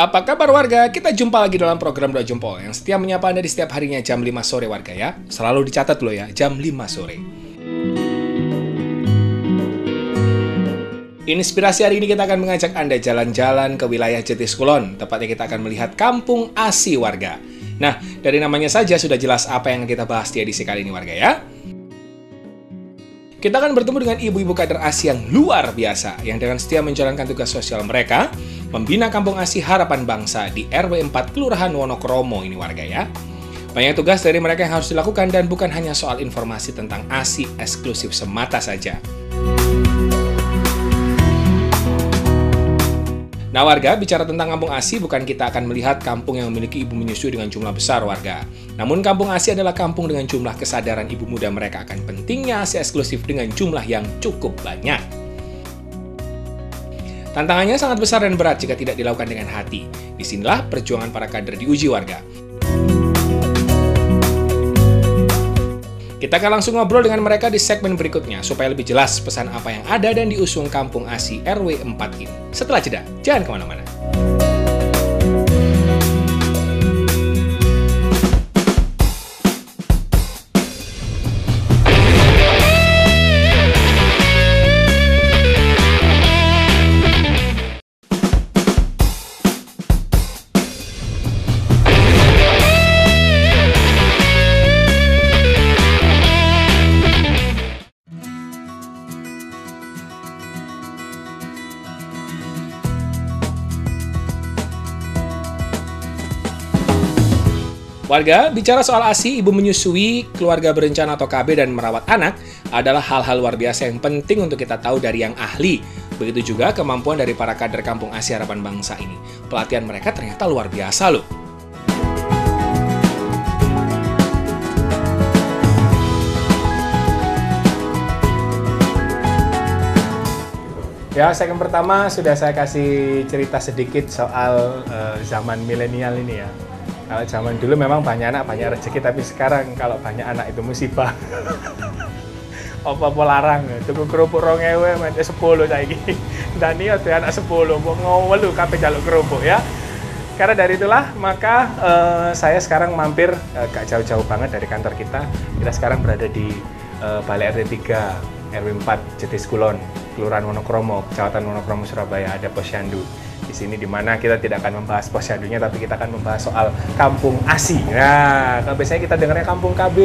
Apa kabar warga? Kita jumpa lagi dalam program Doa Jempol yang setia menyapa Anda di setiap harinya jam 5 sore warga ya. Selalu dicatat loh ya, jam 5 sore. Inspirasi hari ini kita akan mengajak Anda jalan-jalan ke wilayah Jetis Kulon. Tepatnya kita akan melihat Kampung ASI warga. Nah, dari namanya saja sudah jelas apa yang kita bahas di edisi kali ini warga ya. Kita akan bertemu dengan ibu-ibu kader ASI yang luar biasa, yang dengan setia menjalankan tugas sosial mereka, membina Kampung ASI Harapan Bangsa di RW 4 Kelurahan Wonokromo ini warga ya. Banyak tugas dari mereka yang harus dilakukan dan bukan hanya soal informasi tentang ASI eksklusif semata saja. Nah warga, bicara tentang Kampung ASI, bukan kita akan melihat kampung yang memiliki ibu menyusui dengan jumlah besar warga. Namun Kampung ASI adalah kampung dengan jumlah kesadaran ibu muda mereka akan pentingnya ASI eksklusif dengan jumlah yang cukup banyak. Tantangannya sangat besar dan berat jika tidak dilakukan dengan hati. Disinilah perjuangan para kader diuji warga. Kita akan langsung ngobrol dengan mereka di segmen berikutnya, supaya lebih jelas pesan apa yang ada dan diusung Kampung ASI RW 4 ini. Setelah jeda, jangan kemana-mana. Warga, bicara soal ASI, ibu menyusui, keluarga berencana atau KB dan merawat anak adalah hal-hal luar biasa yang penting untuk kita tahu dari yang ahli. Begitu juga kemampuan dari para kader Kampung ASI Harapan Bangsa ini. Pelatihan mereka ternyata luar biasa loh. Ya, segmen pertama sudah saya kasih cerita sedikit soal zaman milenial ini ya. Kalau zaman dulu memang banyak anak, banyak rezeki, tapi sekarang kalau banyak anak itu musibah. Apa-apa larang, tuku kerupuk 2.000, mate 10 saiki. Dan ini ada anak 10, mau ngowelu kabeh jaluk kerupuk ya. Karena dari itulah, maka saya sekarang mampir, gak jauh-jauh banget dari kantor kita. Kita sekarang berada di Balai RT 3, RW 4, Jetis Kulon, Kelurahan Wonokromo, Kecamatan Wonokromo, Surabaya, ada Posyandu. Di sini dimana kita tidak akan membahas posyandunya, tapi kita akan membahas soal Kampung ASI. Nah, biasanya kita dengarnya Kampung KB,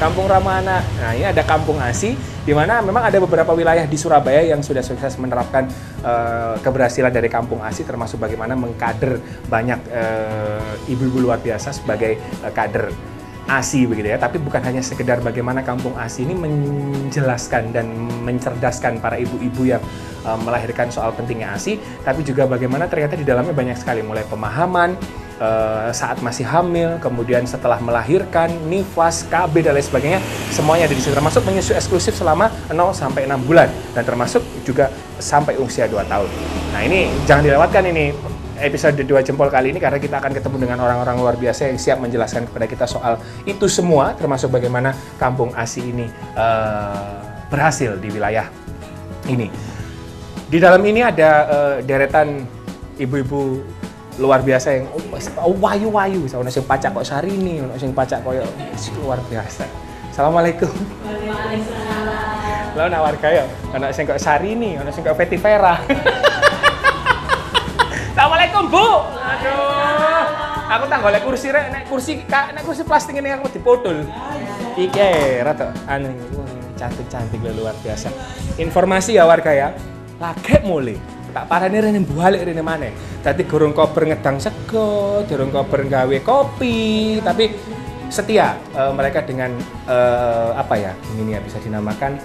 Kampung Ramah Anak. Nah, ini ada Kampung ASI, di mana memang ada beberapa wilayah di Surabaya yang sudah sukses menerapkan keberhasilan dari Kampung ASI, termasuk bagaimana mengkader banyak ibu-ibu luar biasa sebagai kader ASI begitu ya. Tapi bukan hanya sekedar bagaimana Kampung ASI ini menjelaskan dan mencerdaskan para ibu-ibu yang melahirkan soal pentingnya ASI, tapi juga bagaimana ternyata di dalamnya banyak sekali, mulai pemahaman saat masih hamil, kemudian setelah melahirkan, nifas, KB dan lain sebagainya, semuanya ada di situ, termasuk menyusui eksklusif selama 0 sampai 6 bulan dan termasuk juga sampai usia 2 tahun. Nah, ini jangan dilewatkan ini episode 2 Jempol kali ini, karena kita akan ketemu dengan orang-orang luar biasa yang siap menjelaskan kepada kita soal itu semua, termasuk bagaimana Kampung ASI ini berhasil di wilayah ini. Di dalam ini ada deretan ibu-ibu luar biasa yang wayu-wayu, ono sing pacak kok Sarini, ono sing pacak koyo luar biasa. Assalamualaikum. Waalaikumsalam. Lah nak warga ya, ono sing kok Sarini, ono sing kok Feti Vera. Assalamualaikum, Bu. Aduh. Aku tak golek kursi rek, nek kursi plastik ini aku dipotol. Iki rada anu cantik-cantik luar biasa. Informasi ya warga ya. Lagek mulai. Tak parane rene balik rene maneh. Dadi gorong kober ngedang sego, durung kober gawe kopi, tapi setia mereka dengan apa ya? Ini ya bisa dinamakan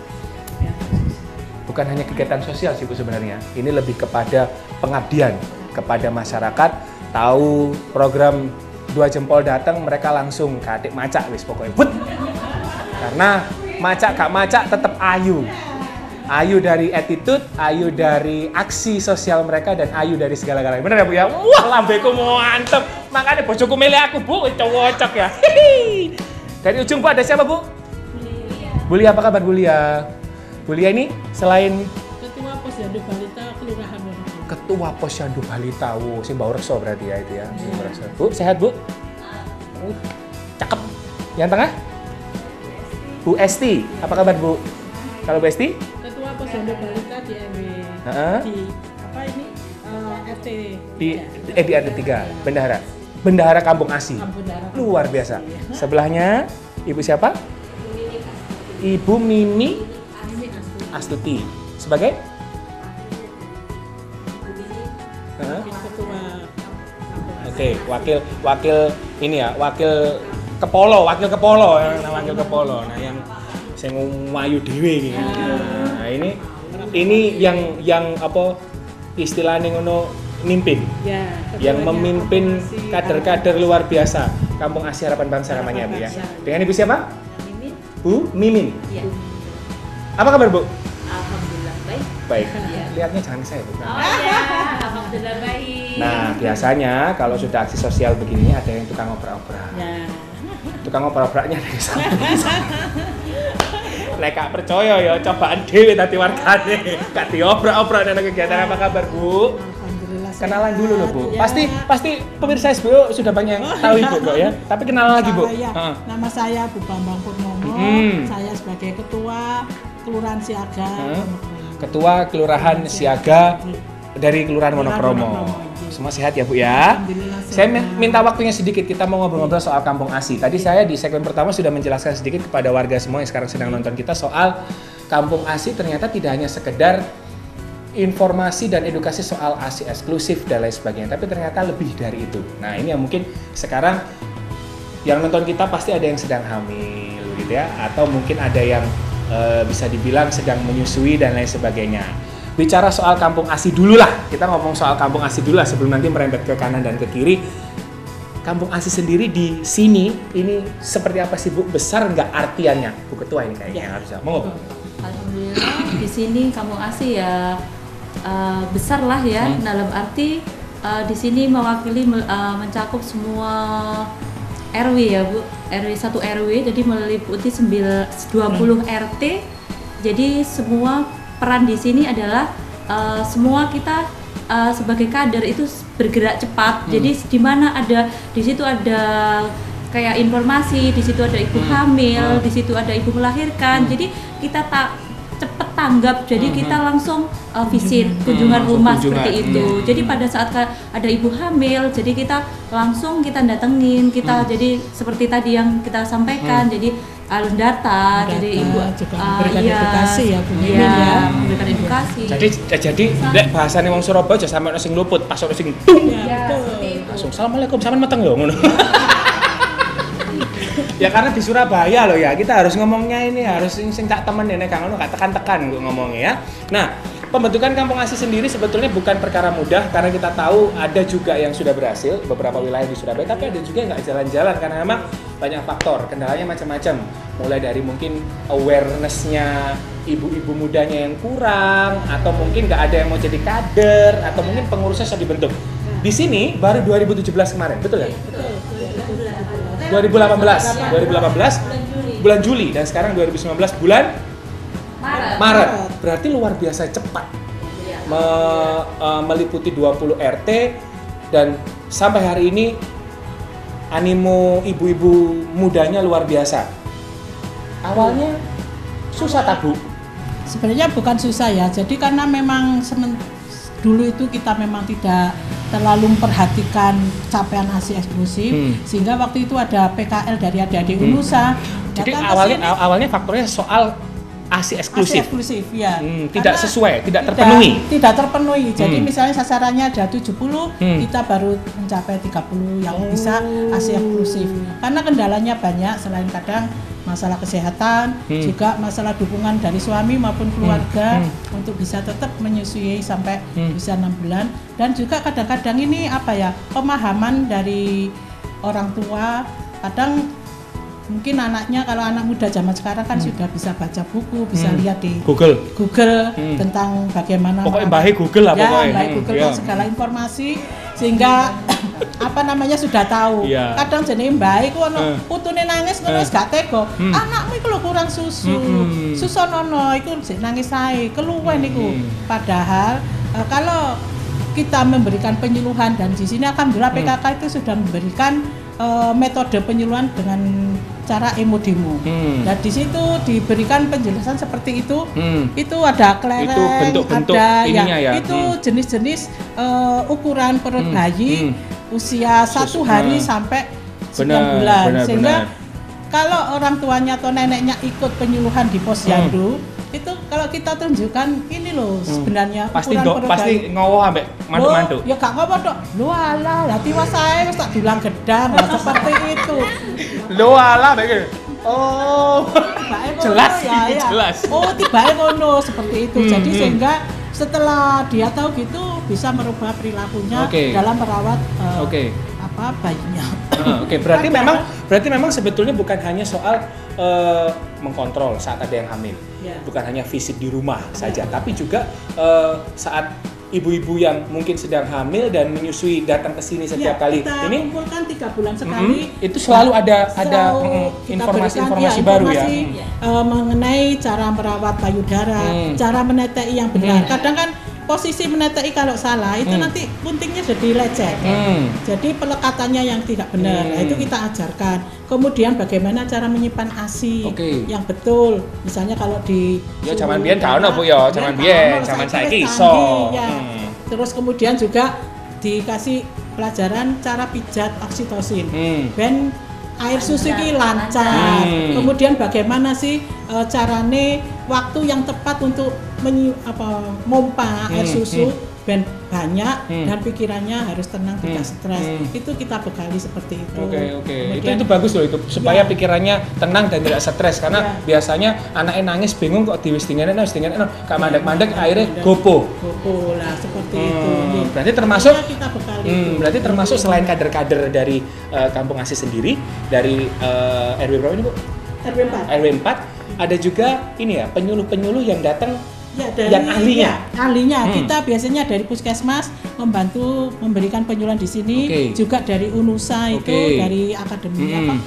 bukan hanya kegiatan sosial sih Bu sebenarnya. Ini lebih kepada pengabdian kepada masyarakat. Tahu program 2 Jempol datang, mereka langsung katik macak wis pokoknya. But. Karena macak gak macak tetap ayu. Ayu dari attitude, ayu dari aksi sosial mereka, dan ayu dari segala-galanya. Bener ya Bu ya? Wah, lambeku mantep. Makanya bojoku milih aku Bu, cocok ya. Dari ujung Bu ada siapa Bu? Bu Lia, apa kabar Bu Lia? Bu Lia ini selain Ketua Posyandu Balita Kelurahan Wonokromo. Ketua Posyandu Balita. Wow, si Mbak Rekso berarti ya itu ya. Bu, sehat Bu? Cakep. Yang tengah? Bu Esti. Apa kabar Bu? Kalau Bu Esti? Ketua Posyandu Balita di RW. Di apa ini? RT. Di RT 3, Bendahara. Bendahara Kampung Asi. Luar biasa. Sebelahnya Ibu siapa? Ibu Mimi Astuti. Sebagai? Ketua. Oke, wakil ini ya, wakil Kepolo. Nah, yang saya ngumayu dhewe iki. Nah, ini yang apa istilahnya ngono mimpin. Ya, yang memimpin kader-kader luar biasa. Kampung Asi Harapan Bangsa namanya Bu ya. Dengan Ibu siapa? Mimin. Bu Mimin. Iya. Apa kabar Bu? Alhamdulillah baik. Baik. Iya. Lihatnya jangan ke saya Bu. Oh iya, alhamdulillah baik. Nah, biasanya kalau sudah aksi sosial begini ada yang tukang obrak-obrak. Ya. Tukang obrak-obraknya dari sana. Lek gak percaya ya cobaan dhewe tadi wargane. Gak diobrak-obrak nang kegiatan. Apa kabar Bu? Alhamdulillah. Kenalan dulu loh Bu. Ya. Pasti pemirsa SBO sudah banyak yang tahu Ibu kok ya. Tapi kenalan lagi Bu. Saya, nama saya Bu Bambang Purnomo. Saya sebagai Ketua Kelurahan Siaga. Ketua Kelurahan Siaga dari Kelurahan Wonokromo. Semua sehat ya Bu ya. Saya minta waktunya sedikit, kita mau ngobrol-ngobrol soal Kampung Asi. Tadi saya di segmen pertama sudah menjelaskan sedikit kepada warga semua yang sekarang sedang nonton kita soal Kampung Asi ternyata tidak hanya sekedar informasi dan edukasi soal ASI eksklusif dan lain sebagainya, tapi ternyata lebih dari itu. Nah ini yang mungkin sekarang yang nonton kita pasti ada yang sedang hamil gitu ya, atau mungkin ada yang bisa dibilang sedang menyusui dan lain sebagainya. Bicara soal Kampung Asi dulu lah, kita ngomong soal Kampung Asi dulu lah sebelum nanti merembet ke kanan dan ke kiri. Kampung Asi sendiri di sini ini seperti apa sih Bu? Besar nggak artiannya? Bu Ketua ini kayaknya harusnya. Mau Alhamdulillah di sini Kampung Asi ya besar lah ya. Dalam arti di sini mewakili mencakup semua RW ya Bu. RW 1 RW jadi meliputi 20 RT. Jadi semua peran di sini adalah semua kita sebagai kader itu bergerak cepat. Jadi di mana ada di situ ada kayak informasi, di situ ada ibu hamil, di situ ada ibu melahirkan. Jadi kita tak cepet tanggap. Jadi kita langsung visit kunjungan rumah seperti itu. Jadi pada saat ada ibu hamil, jadi kita langsung kita datengin, kita jadi seperti tadi yang kita sampaikan. Jadi alun data, jadi ibu memberikan edukasi ya Bu Mimin ya. Memberikan edukasi. Jadi lek bahasane wong Surabaya aja sampe ono sing luput, pas ono sing tung. Ya, seperti itu. Langsung assalamualaikum sampean meteng lho ngono. Ya karena di Surabaya loh ya, kita harus ngomongnya ini harus sing tak temen nek kang ngono gak tekan-tekan kok ngomongnya ya. Nah, pembentukan Kampung Asi sendiri sebetulnya bukan perkara mudah karena kita tahu ada juga yang sudah berhasil beberapa wilayah di Surabaya, tapi ada juga yang nggak jalan-jalan karena memang banyak faktor, kendalanya macam-macam. Mulai dari mungkin awareness-nya ibu-ibu mudanya yang kurang, atau mungkin nggak ada yang mau jadi kader, atau mungkin pengurusnya sudah dibentuk. Di sini baru 2017 kemarin, betul ya? Betul. 2018 bulan Juli dan sekarang 2019 bulan Maret. Berarti luar biasa cepat. Meliputi 20 RT dan sampai hari ini animo ibu-ibu mudanya luar biasa. Awalnya susah tak Bu? Sebenarnya bukan susah ya. Jadi karena memang dulu itu kita memang tidak terlalu memperhatikan capaian ASI eksklusif, sehingga waktu itu ada PKL dari adik-adik UNUSA. Jadi awalnya faktornya soal ASI eksklusif. ASI eksklusif ya. Tidak sesuai, tidak terpenuhi. Tidak terpenuhi. Jadi misalnya sasarannya ada 70, kita baru mencapai 30 yang bisa ASI eksklusif. Karena kendalanya banyak, selain kadang masalah kesehatan, juga masalah dukungan dari suami maupun keluarga untuk bisa tetap menyusui sampai bisa 6 bulan. Dan juga kadang-kadang ini pemahaman dari orang tua. Kadang mungkin anaknya, kalau anak muda zaman sekarang kan sudah bisa baca buku, bisa lihat di Google tentang bagaimana pokoknya baik Google lah pokoknya. Baik Google kan segala informasi, sehingga sudah tahu. Kadang jenenge baik ku ono putune nangis ngono wis gak tega. Anakmu iku lho kurang susu. Susonono iku sik nangis ae, keluwen iku. Padahal kalau kita memberikan penyuluhan, dan di sini alhamdulillah PKK itu sudah memberikan metode penyuluhan dengan cara emo-demo. Dan di situ diberikan penjelasan seperti itu. Itu ada kelereng, itu bentuk-bentuk ada ininya ya. Itu jenis-jenis ukuran perut bayi usia 1 hari sampai 9 bulan. Sehingga kalau orang tuanya atau neneknya ikut penyuluhan di posyandu, itu kalau kita tunjukkan ini loh sebenarnya pasti ukuran perut pasti bayi. ngowo ambek mantu-mantu. Ya gak ngopo tok. Lho alah, lah tiwas saya wis tak bilang gedang lah seperti itu. Lho alah begini. Oh. Jelas, ya. jelas. Oh, tibae ngono seperti itu. Jadi sehingga setelah dia tahu gitu bisa merubah perilakunya dalam merawat bayinya. Berarti memang sebetulnya bukan hanya soal mengkontrol saat ada yang hamil, bukan hanya visit di rumah saja, tapi juga saat ibu-ibu yang mungkin sedang hamil dan menyusui datang ke sini setiap kali. Kita ini kumpulkan 3 bulan sekali. Itu selalu ada informasi-informasi baru ya. Mengenai cara merawat payudara, cara menetei yang benar. Kadang kan posisi menetei kalau salah itu nanti puntingnya jadi lecet. Jadi pelekatannya yang tidak benar. Nah, itu kita ajarkan. Kemudian bagaimana cara menyimpan ASI yang betul. Misalnya kalau di zaman biyen gak ono Bu ya, zaman biyen, zaman saiki iso. Terus kemudian juga dikasih pelajaran cara pijat oksitosin. Ben air susu ini lancar. Kemudian bagaimana sih carane waktu yang tepat untuk mompa air susu ben banyak dan pikirannya harus tenang, tidak stres. Itu kita bekali seperti itu. Itu bagus loh itu supaya pikirannya tenang dan tidak stres karena biasanya anaknya nangis bingung kok diwis-dingene gak mandek-mandek akhirnya gopo lah seperti itu. Berarti termasuk kita bekali berarti termasuk selain kader-kader dari Kampung ASI sendiri dari RW berapa ini Bu? RW 4 ada juga ini ya penyuluh-penyuluh yang datang yang ahlinya. Kita biasanya dari puskesmas membantu memberikan penyuluhan di sini, juga dari UNUSA itu dari akademi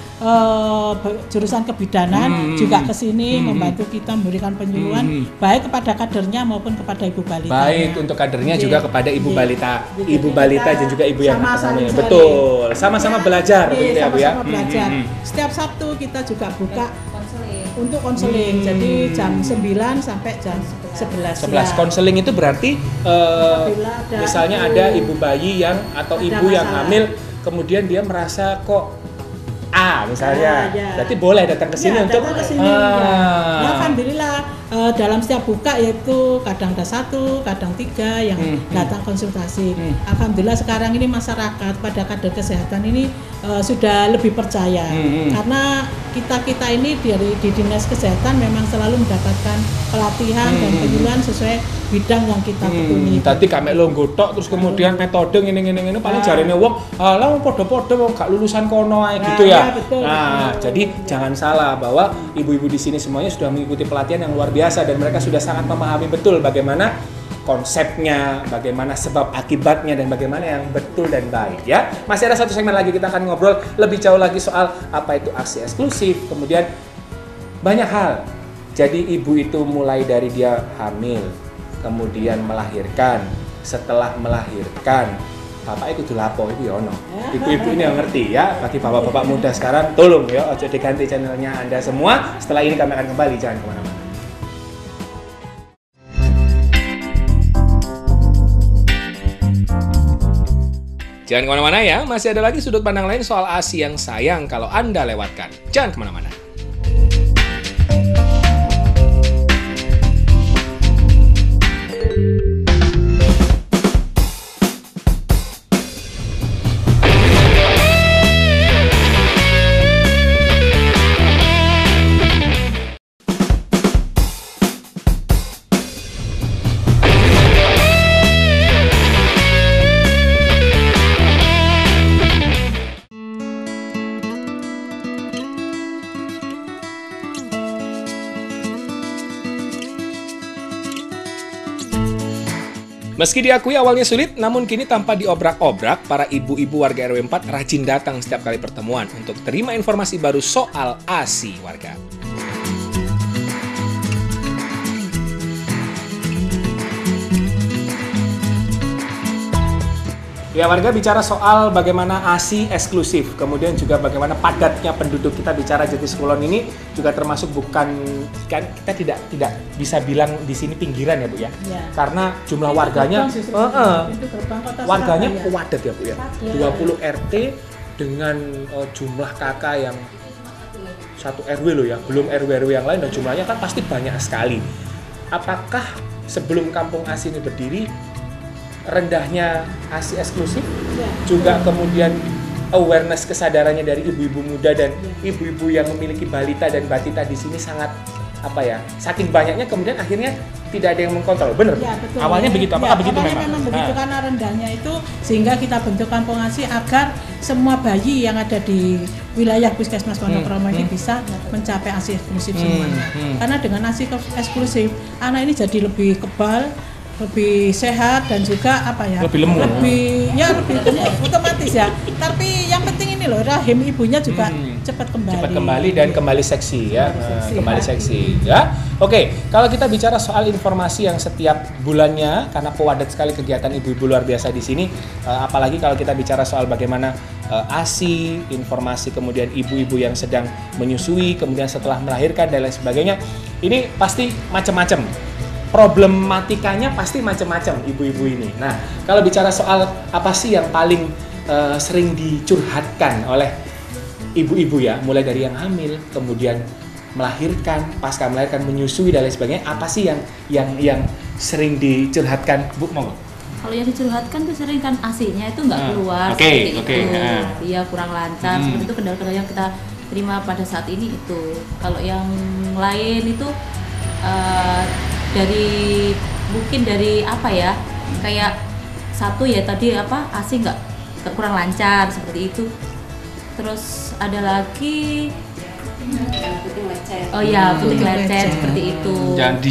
jurusan kebidanan juga ke sini membantu kita memberikan penyuluhan baik kepada kadernya maupun kepada ibu balita. Baik untuk kadernya juga kepada ibu balita, dan juga ibu yang hamil. Betul, sama-sama belajar begitu ya Bu ya. Sama-sama belajar. Setiap Sabtu kita juga buka untuk konseling. Jadi jam 9 sampai jam 11. Konseling itu berarti misalnya ada ibu bayi yang atau ibu yang hamil kemudian dia merasa kok misalnya, berarti boleh datang ke sini untuk alhamdulillah dalam setiap buka yaitu kadang ada 1, kadang 3 yang datang konsultasi. Alhamdulillah sekarang ini masyarakat pada kader kesehatan ini sudah lebih percaya karena kita ini di dinas kesehatan memang selalu mendapatkan pelatihan dan penyuluhan sesuai bidang yang kita tekuni. Tadi kami lo nggotok terus kemudian metode ngene paling jarene wong lah padha-padha wong gak lulusan kono ae gitu ya. Betul. Jadi jangan salah bahwa ibu-ibu di sini semuanya sudah mengikuti pelatihan yang luar biasa dan mereka sudah sangat memahami betul bagaimana konsepnya, bagaimana sebab akibatnya dan bagaimana yang betul dan baik ya. Masih ada 1 segmen lagi kita akan ngobrol lebih jauh lagi soal apa itu ASI eksklusif, kemudian banyak hal. Jadi ibu itu mulai dari dia hamil, kemudian melahirkan, setelah melahirkan bapak itu lapo itu ya ono. Ibu-ibu ini yang ngerti ya. Bagi bapak-bapak muda sekarang tolong ya ojo diganti channelnya Anda semua. Setelah ini kami akan kembali, jangan kemana-mana. Jangan kemana-mana ya, masih ada lagi sudut pandang lain soal ASI yang sayang kalau Anda lewatkan. Jangan kemana-mana. Meski diakui awalnya sulit, namun kini tanpa diobrak-obrak, para ibu-ibu warga RW 4 rajin datang setiap kali pertemuan untuk terima informasi baru soal ASI warga. Ya, warga bicara soal bagaimana ASI eksklusif, kemudian juga bagaimana padatnya penduduk. Kita bicara Jetis Kulon ini juga termasuk bukan, kan kita tidak bisa bilang di sini pinggiran ya Bu ya. Ya. Karena jumlah warganya warganya padat ya Bu ya. 20 RT dengan jumlah KK yang satu RW loh ya, belum RW-RW yang lain, dan jumlahnya kan pasti banyak sekali. Apakah sebelum kampung ASI ini berdiri, rendahnya ASI eksklusif, juga kemudian awareness kesadarannya dari ibu-ibu muda dan ibu-ibu yang memiliki balita dan batita di sini sangat saking banyaknya kemudian akhirnya tidak ada yang mengkontrol, benar? Ya, betul. Awalnya begitu, apakah begitu memang? Memang begitu, karena rendahnya itu sehingga kita bentuk kampung ASI agar semua bayi yang ada di wilayah Puskesmas Wonokromo ini bisa mencapai ASI eksklusif semuanya. Karena dengan ASI eksklusif, anak ini jadi lebih kebal, lebih sehat, dan juga lebih lemu, lebih otomatis ya. Tapi yang penting ini loh, rahim ibunya juga cepat kembali dan kembali seksi ya, kembali seksi ya. Oke, kalau kita bicara soal informasi yang setiap bulannya, karena padat sekali kegiatan ibu-ibu luar biasa di sini, apalagi kalau kita bicara soal bagaimana ASI, informasi kemudian ibu-ibu yang sedang menyusui, kemudian setelah melahirkan dan lain sebagainya, ini pasti macam-macam. Problematikanya pasti macam-macam ibu-ibu ini. Nah, kalau bicara soal apa sih yang paling sering dicurhatkan oleh ibu-ibu ya, mulai dari yang hamil, kemudian melahirkan, pasca melahirkan, menyusui dan lain sebagainya, apa sih yang sering dicurhatkan, Bu? Monggo. Kalau yang dicurhatkan tuh sering kan ASI-nya itu nggak keluar, seperti itu. Dia kurang lancar, seperti itu kendala-kendala yang kita terima pada saat ini itu. Kalau yang lain itu mungkin dari kayak satu ya tadi ASI nggak kurang lancar seperti itu. Terus ada lagi putih lecet seperti itu. Dan di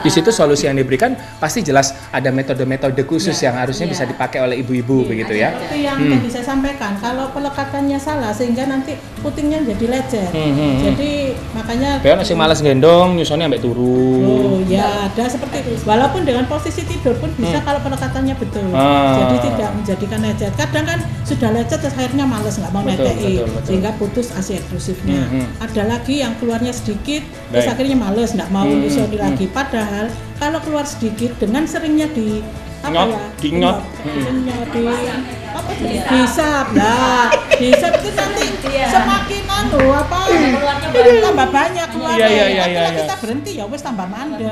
situ solusi yang diberikan pasti jelas ada metode-metode khusus yang harusnya bisa dipakai oleh ibu-ibu begitu ya. Itu yang tadi saya sampaikan, kalau pelekatannya salah sehingga nanti putingnya jadi lecet. Jadi makanya kayak nasi malas gendong nyusunnya sampai turu. Oh ya, ada seperti itu. Walaupun dengan posisi tidur pun bisa kalau pelekatannya betul. Jadi tidak menjadikan lecet. Kadang kan sudah lecet terus akhirnya malas nggak mau netei sehingga putus ASI eksklusifnya. Ada lagi yang keluarnya sedikit, terus akhirnya males, nggak mau nyusui lagi. Padahal kalau keluar sedikit dengan seringnya dihisap itu nanti semakin tambah banyak keluarnya. Ketika kita berhenti ya wes tambah mandek.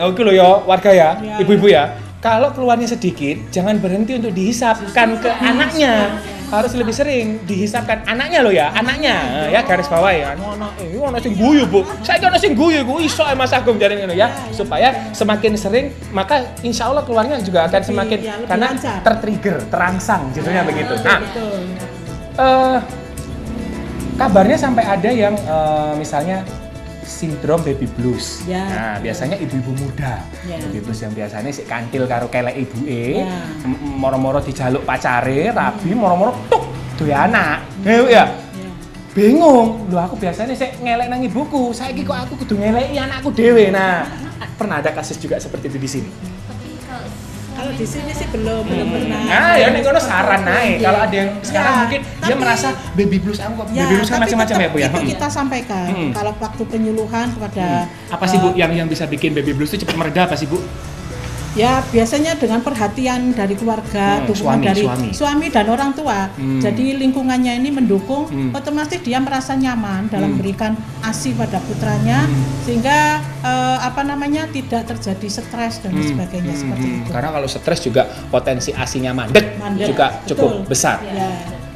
Oke loh ya warga ya, ibu-ibu ya. Kalau keluarnya sedikit, jangan berhenti untuk dihisapkan ke anaknya. Harus lebih sering dihisapkan anaknya loh ya, anaknya ya, garis bawah ya. Ono sing guyu, Bu. Saiki ono sing guyu iku iso Mas Agung jare ngono ya. Supaya semakin sering maka insya Allah keluarnya juga akan semakin karena tertrigger, terangsang jadinya begitu. Nah, kabarnya sampai ada yang misalnya sindrom baby blues. Nah, biasanya ibu-ibu muda. Baby blues yang biasanya si kantil karo kelek ibuke, moro-moro dijaluk pacare, rabi moro-moro tuk duwe anak. Ya. Bingung. Lho aku biasanya sik ngelek nang ibuku, saiki kok aku kudu ngeleki anakku dhewe. Nah, pernah ada kasus juga seperti itu di sini? Kalau di sini sih belum pernah. Nah, ya nek kono saran naik. Kalau ada yang sekarang mungkin dia merasa baby blues aku baby blues kan macam-macam ya, Bu ya. Itu kita sampaikan kalau waktu penyuluhan kepada apa sih Bu yang bisa bikin baby blues itu cepat mereda apa sih, Bu? Ya biasanya dengan perhatian dari keluarga, dukungan dari suami dan orang tua. Jadi lingkungannya ini mendukung, otomatis dia merasa nyaman dalam memberikan ASI pada putranya, sehingga tidak terjadi stres dan sebagainya seperti itu. Karena kalau stres juga potensi ASI-nya mandek juga cukup besar.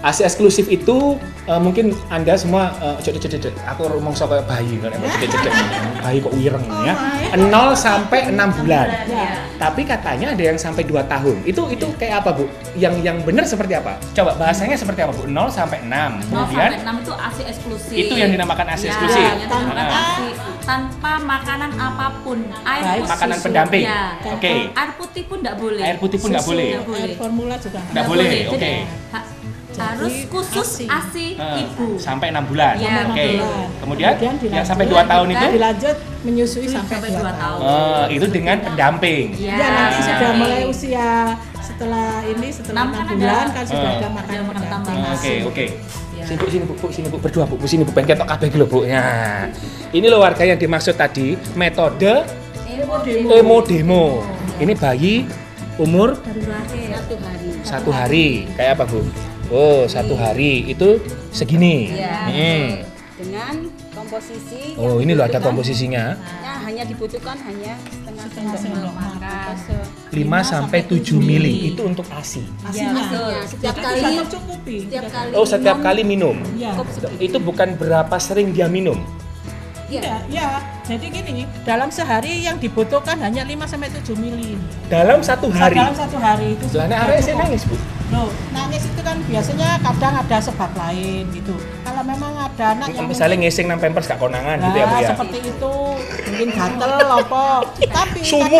ASI eksklusif itu mungkin Anda semua cedek-cedek. Aku rumongso kayak bayi kalau cedek-cedek. Bayi kok wireng ya. 0 sampai 6 bulan. Tapi katanya ada yang sampai 2 tahun. Itu kayak apa, Bu? Yang benar seperti apa? Coba bahasanya seperti apa, Bu? 0 sampai 6. 0 sampai 6 itu ASI eksklusif. Itu yang dinamakan ASI eksklusif. Tanpa makanan apapun. Air makanan pendamping. Oke. Air putih pun enggak boleh. Air putih pun enggak boleh. Air formula juga enggak boleh. Oke. Harus khusus ASI ibu sampai 6 bulan. Oke. Kemudian yang sampai 2 tahun itu dilanjut menyusui sampai 2 tahun. Itu dengan pendamping. Ya nanti sudah mulai usia setelah 6 kan bulan ada- kan sudah ada ada makan makan pendamping. tambahan. Oke. Ya. Sini Bu, berdua Bu, sini Bu, pengen ketok kabeh iki lho Bu. Nah, ini loh warga yang dimaksud tadi, metode demo. Ini bayi umur Baru lahir 1 hari. Kayak apa Bu? Oh, 1 hari itu segini. Iya. Dengan komposisi Oh, ini loh ada komposisinya. hanya dibutuhkan hanya setengah sendok makan. 5 sampai 7 mili itu untuk ASI. Asinya. Setiap Jadi kali bisa tercukupi. Oh, setiap kali minum. Iya. Itu bukan berapa sering dia minum. Ya. Jadi gini, dalam sehari yang dibutuhkan hanya 5 sampai 7 mili. Dalam 1 hari. Dalam 1 hari itu. Lah nek sudah arek cukup. nangis, Bu. Loh, nangis itu kan biasanya kadang ada sebab lain gitu. Kalau memang ada anak yang Misalnya ngising nang pampers gak konangan gitu ya, Bu ya. seperti itu, mungkin gatel apa. Tapi Sumu.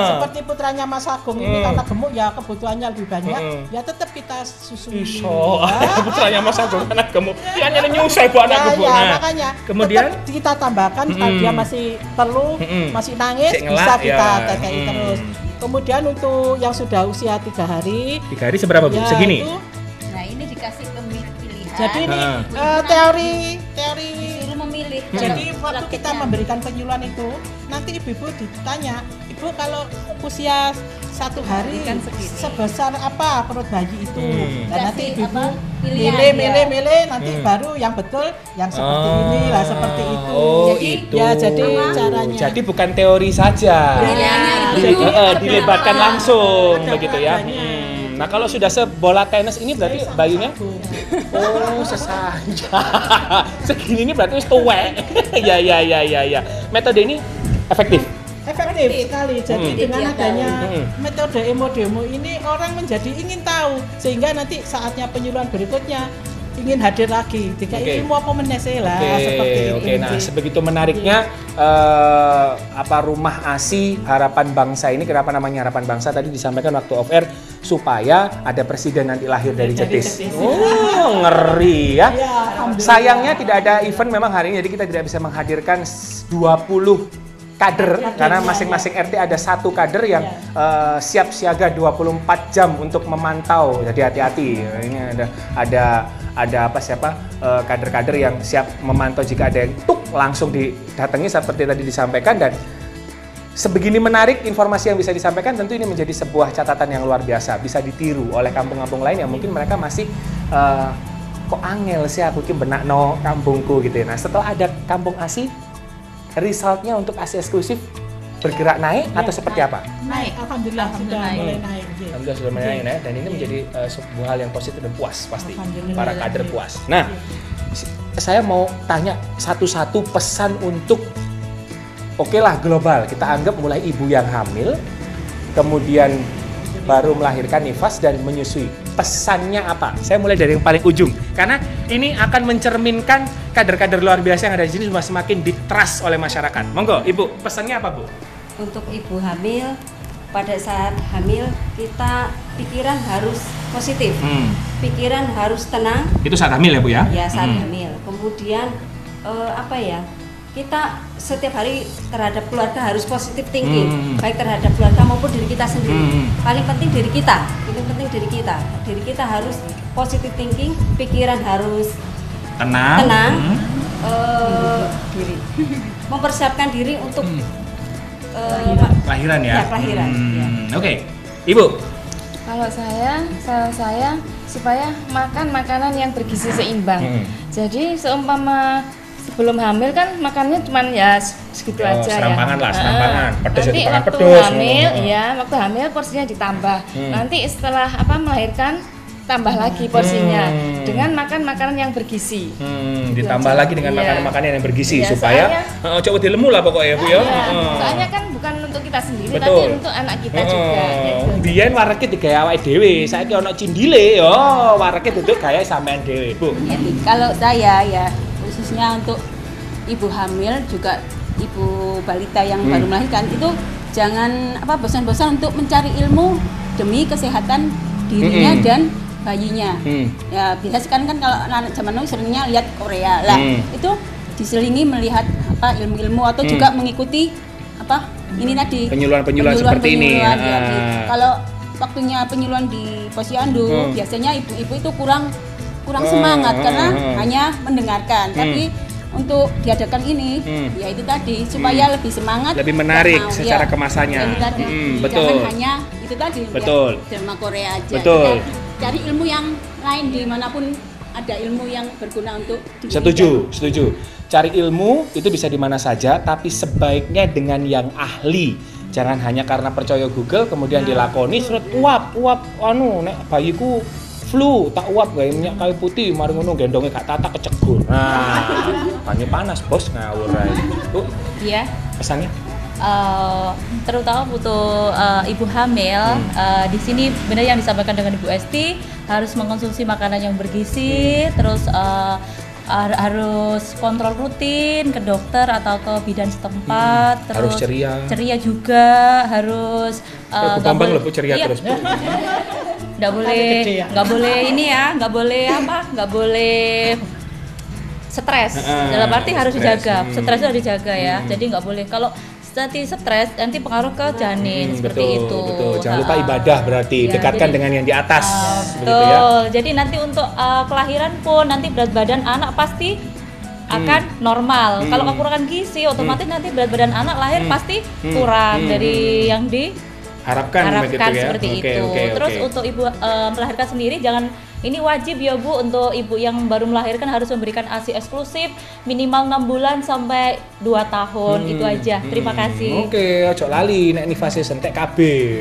seperti putranya Mas Agung ini karena gemuk ya kebutuhannya lebih banyak, ya tetap kita susui. Iso. Putranya Mas Agung anak gemuk. Dia hanya nyusai Bu anak gemuk. Ya, Nah, makanya kemudian tetap kita tambahkan kalau dia masih perlu, masih nangis, Cek ngelak, bisa kita ya. TKI terus. Kemudian untuk yang sudah usia 3 hari, 3 hari seberapa Bu? ya Segini. itu, Nah, ini dikasih pilihan. jadi ini Ah. teori Disuruh memilih. Jadi waktu kita memberikan penyuluhan itu, nanti ibu-ibu ditanya, ibu kalau usia 1 hari Berikan segini. sebesar apa perut bayi itu? Dan nanti Kasih ibu-ibu apa? Pilihan, milih, nanti baru yang betul yang seperti ini lah, seperti itu. Oh, Jadi, itu. ya jadi caranya. Jadi bukan teori saja. Pilihannya Jadi, itu. dilebatkan Ada ada langsung begitu ya. adanya. Nah, kalau sudah sebola tenis ini berarti bayinya Agung. oh sesaja. Segini ini berarti wis tuwek. Ya. Metode ini efektif. Efektif sekali. Jadi dengan Dia adanya tahu. metode emo-demo ini orang menjadi ingin tahu sehingga nanti saatnya penyuluhan berikutnya ingin hadir lagi. Jika Oke. ilmu apa menese lah seperti itu. Oke. Nah, sebegitu menariknya rumah ASI Harapan Bangsa ini, kenapa namanya Harapan Bangsa tadi disampaikan waktu off air supaya ada presiden nanti lahir dari Dari Cetis. Cetis. Oh, ngeri ya. Ya, alhamdulillah. Sayangnya tidak ada event memang hari ini, jadi kita tidak bisa menghadirkan 20 kader karena masing-masing RT ada 1 kader yang siap siaga 24 jam untuk memantau. Jadi hati-hati. Ini ada kader-kader yang siap memantau jika ada yang langsung didatangi seperti tadi disampaikan. Dan sebegini menarik informasi yang bisa disampaikan, tentu ini menjadi sebuah catatan yang luar biasa, bisa ditiru oleh kampung-kampung lain yang mungkin mereka masih kok angel sih aku ki benakno kampungku gitu ya. Nah, setelah ada kampung ASI, resultnya untuk ASI eksklusif bergerak naik atau seperti apa? Naik, alhamdulillah sudah mulai naik. Ya. Alhamdulillah sudah naik ya, dan ini menjadi sebuah hal yang positif dan puas pasti. Alhamdulillah. Para kader puas. Nah, saya mau tanya satu-satu pesan untuk global. Kita anggap mulai ibu yang hamil, kemudian baru melahirkan nifas dan menyusui. Pesannya apa? Saya mulai dari yang paling ujung. Karena ini akan mencerminkan kader-kader luar biasa yang ada di sini sudah semakin di-trust oleh masyarakat. Monggo, Ibu, pesannya apa, Bu? Untuk ibu hamil, pada saat hamil kita pikiran harus positif, pikiran harus tenang, Itu saat hamil ya, Bu ya? ya saat hamil. Kemudian kita setiap hari terhadap keluarga harus positif thinking, baik terhadap keluarga maupun diri kita sendiri. Paling penting diri kita, diri kita harus positif thinking, pikiran harus tenang, mempersiapkan diri untuk Kelahiran ya? Ya, kelahiran, ya. Oke, Ibu. Kalau saya supaya makan makanan yang bergizi seimbang. Jadi seumpama sebelum hamil kan makannya cuman ya segitu aja serampangan ya. lah, serampangan. Pedes Nanti itu makan waktu pedes. hamil, ya waktu hamil porsinya ditambah. Nanti setelah melahirkan tambah lagi porsinya dengan makan makanan yang bergizi. Ditambah lagi dengan Iya. makanan-makanan yang bergizi Iya, supaya coba dilemu lah pokoknya Bu ya. Iya, soalnya kan bukan untuk kita sendiri Betul. tapi untuk anak kita juga gitu. Biyen wareke digawe awake dhewe, saiki ana cindile yo, wareke duduk gawe sampean dhewe, Bu. Kalau saya ya khususnya untuk ibu hamil juga ibu balita yang baru melahirkan itu jangan bosan-bosan untuk mencari ilmu demi kesehatan dirinya dan bayinya. Ya biasa sekarang kan kalau anak zaman now seringnya lihat Korea lah. Itu diselingi melihat ilmu-ilmu atau juga mengikuti ini tadi Penyuluhan-penyuluhan seperti ini. ya. Kalau waktunya penyuluhan di posyandu, biasanya ibu-ibu itu kurang semangat karena hanya mendengarkan. Tapi untuk diadakan ini, ya itu tadi supaya lebih semangat, lebih menarik mau, secara ya, kemasannya. itu tadi. Betul. Jangan hanya itu tadi, Betul. ya, drama Korea aja. Betul. Kita cari ilmu yang lain dimanapun ada ilmu yang berguna untuk diri Setuju. Cari ilmu itu bisa di mana saja, tapi sebaiknya dengan yang ahli. Jangan hanya karena percaya Google kemudian dilakoni surat uap nek bayiku flu tak uap gawe minyak kayu putih mari ngono gendongnya gak tata kecegur. Nah, banyu panas bos ngawur ae. Bu, Iya. pesannya? Terutama untuk ibu hamil, di sini benar yang disampaikan dengan Ibu Esti, harus mengkonsumsi makanan yang bergizi, terus harus kontrol rutin ke dokter atau ke bidan setempat, terus Harus ceria. juga, harus Bu Bambang loh Bu ceria iya, terus Bu. nggak boleh ini ya, nggak boleh stres. Dalam arti harus dijaga, stres itu harus dijaga ya. Jadi nggak boleh kalau nanti stres nanti pengaruh ke janin seperti itu. Betul. Jangan lupa ibadah berarti Ya, dekatkan jadi- dengan yang di atas. Begitu ya. Betul. Jadi nanti untuk kelahiran pun nanti berat badan anak pasti akan normal. Kalau kekurangan gizi, otomatis nanti berat badan anak lahir pasti kurang dari yang Harapkan begitu ya. seperti Oke, itu. oke, Terus oke. untuk ibu melahirkan sendiri jangan, ini wajib ya Bu, untuk ibu yang baru melahirkan harus memberikan ASI eksklusif minimal 6 bulan sampai 2 tahun. Itu aja. Terima kasih. Oke, ojo lali nek nih fase sentek KB.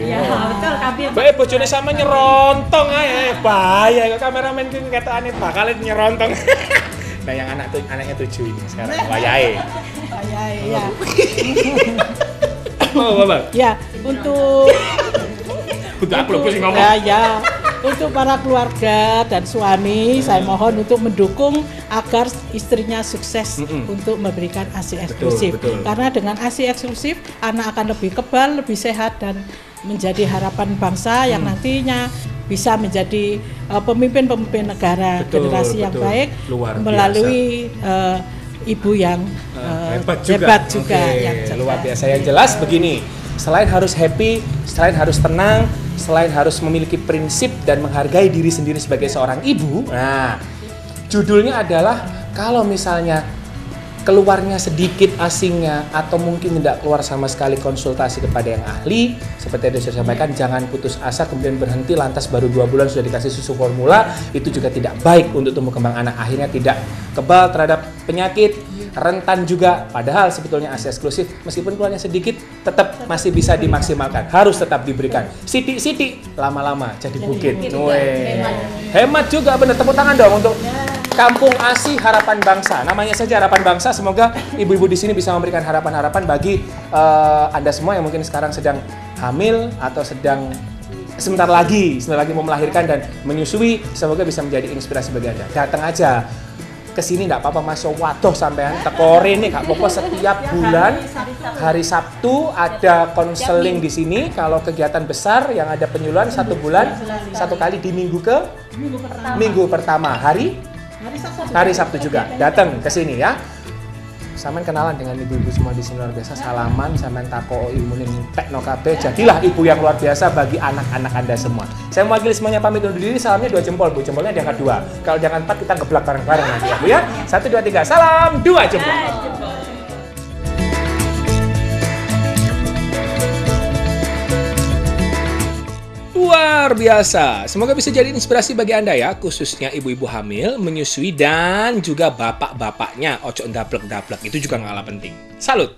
Ya, betul KB. Baik bojone sama nyerontong ae. Bahaya kok kameramen ki ketokane bakal nyerontong. Nah, yang anaknya 7 ini sekarang wayahe. Ya. Oh, Bapak. Ya, untuk Udah aku lho sing ngomong. ya, untuk para keluarga dan suami, saya mohon untuk mendukung agar istrinya sukses untuk memberikan ASI eksklusif. betul. Karena dengan ASI eksklusif, anak akan lebih kebal, lebih sehat dan menjadi harapan bangsa yang nantinya bisa menjadi pemimpin-pemimpin negara, Betul, generasi yang betul. baik Luar biasa. melalui ibu yang hebat juga Oke, yang cerdas. luar biasa. Yang jelas begini, selain harus happy, selain harus tenang, selain harus memiliki prinsip dan menghargai diri sendiri sebagai seorang ibu. Nah, judulnya adalah kalau misalnya keluarnya sedikit asingnya atau mungkin tidak keluar sama sekali konsultasi kepada yang ahli, seperti yang saya sampaikan, jangan putus asa kemudian berhenti lantas baru 2 bulan sudah dikasih susu formula. Itu juga tidak baik untuk tumbuh kembang anak, akhirnya tidak kebal terhadap penyakit, rentan juga. Padahal sebetulnya ASI eksklusif meskipun keluarnya sedikit tetap masih bisa dimaksimalkan, harus tetap diberikan. Sidik-sidik lama-lama jadi bukit. Weh. Hemat juga, bener. Tepuk tangan dong untuk Kampung ASI Harapan Bangsa. Namanya saja Harapan Bangsa. Semoga ibu-ibu di sini bisa memberikan harapan-harapan bagi Anda semua yang mungkin sekarang sedang hamil atau sebentar lagi mau melahirkan dan menyusui. Semoga bisa menjadi inspirasi bagi Anda. Datang aja ke sini, enggak apa-apa, masuk waduh sampean tekore nih, enggak apa-apa, setiap bulan hari Sabtu ada konseling di sini. Kalau kegiatan besar yang ada penyuluhan 1 bulan 1 kali di minggu pertama hari Sabtu juga. Datang ke sini ya. Sampean kenalan dengan ibu-ibu semua di sini luar biasa, salaman, sampean tako ilmu ning tekno kabeh, jadilah ibu yang luar biasa bagi anak-anak Anda semua. Saya mewakili semuanya pamit undur diri, salamnya 2 jempol, Bu. Jempolnya diangkat 2. Kalau jangan 4 kita ngeblak bareng-bareng nanti ya, Bu ya. 1 2 3. Salam 2 jempol. Luar biasa. Semoga bisa jadi inspirasi bagi Anda ya, khususnya ibu-ibu hamil, menyusui dan juga bapak-bapaknya. Ojo ndablek-ndablek, itu juga nggak kalah penting. Salut.